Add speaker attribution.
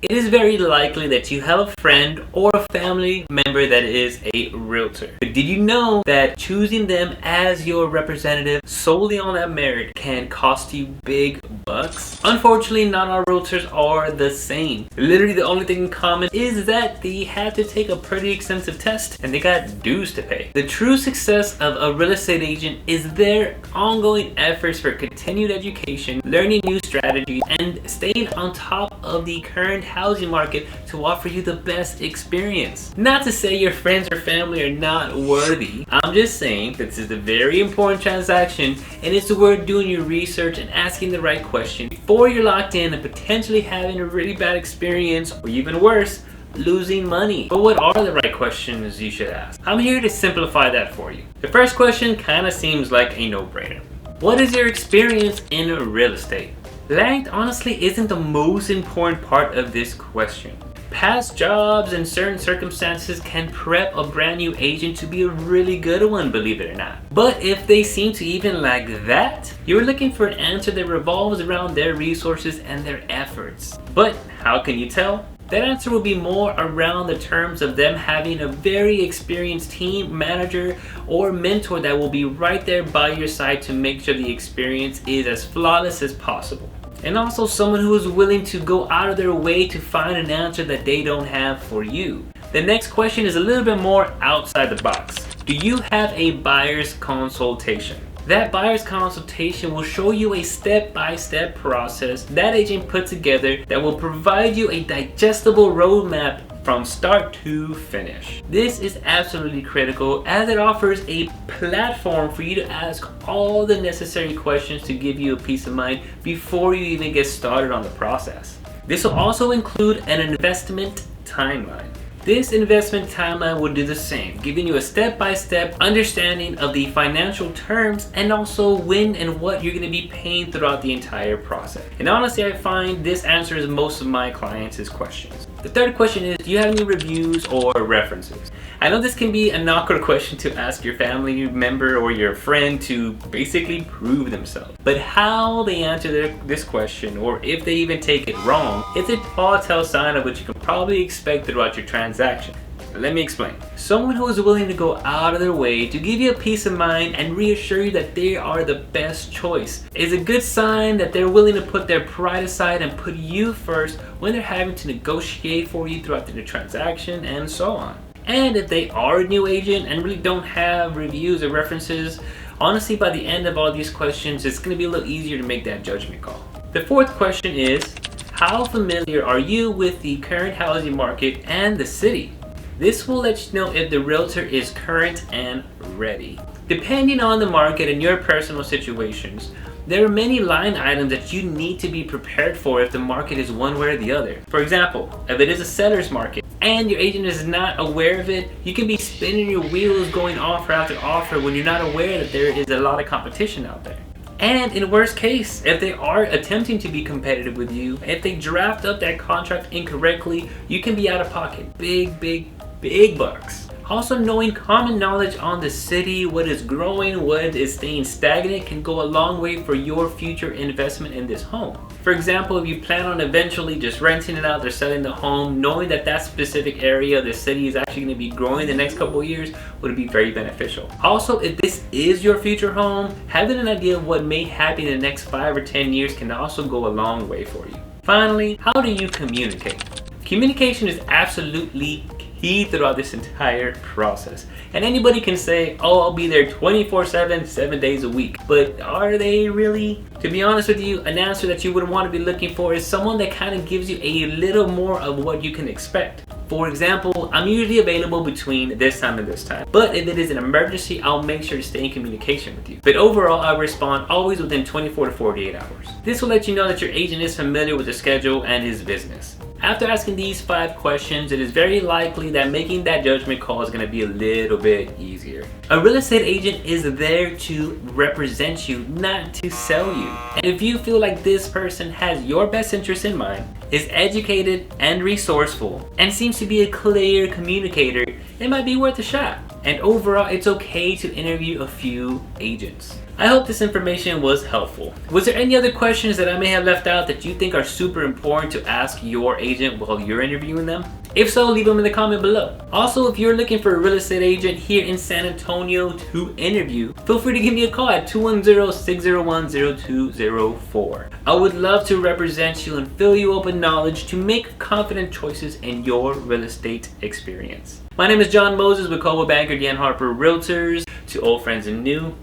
Speaker 1: It is very likely that you have a friend or a family member that is a realtor. But did you know that choosing them as your representative solely on that merit can cost you big bucks? Unfortunately, not all realtors are the same. Literally the only thing in common is that they had to take a pretty extensive test and they got dues to pay. The true success of a real estate agent is their ongoing efforts for continued education, learning new strategies, and staying on top of the current housing market to offer you the best experience. Not to say your friends or family are not worthy. I'm just saying that this is a very important transaction and it's worth doing your research and asking the right question before you're locked in and potentially having a really bad experience, or even worse, losing money. But what are the right questions you should ask? I'm here to simplify that for you. The first question kind of seems like a no-brainer. What is your experience in real estate? Length honestly isn't the most important part of this question. Past jobs and certain circumstances can prep a brand new agent to be a really good one, believe it or not. But if they seem to even lack that, you're looking for an answer that revolves around their resources and their efforts. But how can you tell? That answer will be more around the terms of them having a very experienced team, manager, or mentor that will be right there by your side to make sure the experience is as flawless as possible. And also someone who is willing to go out of their way to find an answer that they don't have for you. The next question is a little bit more outside the box. Do you have a buyer's consultation? That buyer's consultation will show you a step-by-step process that agent put together that will provide you a digestible roadmap from start to finish. This is absolutely critical as it offers a platform for you to ask all the necessary questions to give you a peace of mind before you even get started on the process. This will also include an investment timeline. This investment timeline will do the same, giving you a step-by-step understanding of the financial terms and also when and what you're going to be paying throughout the entire process. And honestly, I find this answers most of my clients' questions. The third question is, do you have any reviews or references? I know this can be an awkward question to ask your family member or your friend to basically prove themselves. But how they answer this question, or if they even take it wrong, it's a telltale sign of what you can probably expect throughout your transaction. Let me explain. Someone who is willing to go out of their way to give you a peace of mind and reassure you that they are the best choice is a good sign that they're willing to put their pride aside and put you first when they're having to negotiate for you throughout the transaction and so on. And if they are a new agent and really don't have reviews or references, honestly, by the end of all these questions, it's going to be a little easier to make that judgment call. The fourth question is, how familiar are you with the current housing market and the city? This will let you know if the realtor is current and ready. Depending on the market and your personal situations, there are many line items that you need to be prepared for if the market is one way or the other. For example, if it is a seller's market and your agent is not aware of it, you can be spinning your wheels going offer after offer when you're not aware that there is a lot of competition out there. And in worst case, if they are attempting to be competitive with you, if they draft up that contract incorrectly, you can be out of pocket big bucks. Also, knowing common knowledge on the city, what is growing, what is staying stagnant, can go a long way for your future investment in this home. For example, if you plan on eventually just renting it out or selling the home, knowing that that specific area of the city is actually going to be growing the next couple of years would be very beneficial. Also, if this is your future home, having an idea of what may happen in the next 5 or 10 years can also go a long way for you. Finally, how do you communicate? Communication is absolutely key throughout this entire process. And anybody can say, oh, I'll be there 24/7, 7 days a week. But are they really? To be honest with you, an answer that you would want to be looking for is someone that kind of gives you a little more of what you can expect. For example, I'm usually available between this time and this time. But if it is an emergency, I'll make sure to stay in communication with you. But overall, I'll respond always within 24 to 48 hours. This will let you know that your agent is familiar with the schedule and his business. After asking these 5 questions, it is very likely that making that judgment call is going to be a little bit easier. A real estate agent is there to represent you, not to sell you. And if you feel like this person has your best interest in mind, is educated and resourceful, and seems to be a clear communicator, it might be worth a shot. And overall, it's okay to interview a few agents. I hope this information was helpful. Was there any other questions that I may have left out that you think are super important to ask your agent while you're interviewing them? If so, leave them in the comment below. Also, if you're looking for a real estate agent here in San Antonio to interview, feel free to give me a call at 210-601-0204. I would love to represent you and fill you up with knowledge to make confident choices in your real estate experience. My name is John Moses with Coldwell Banker, Dan Harper Realtors. To old friends and new,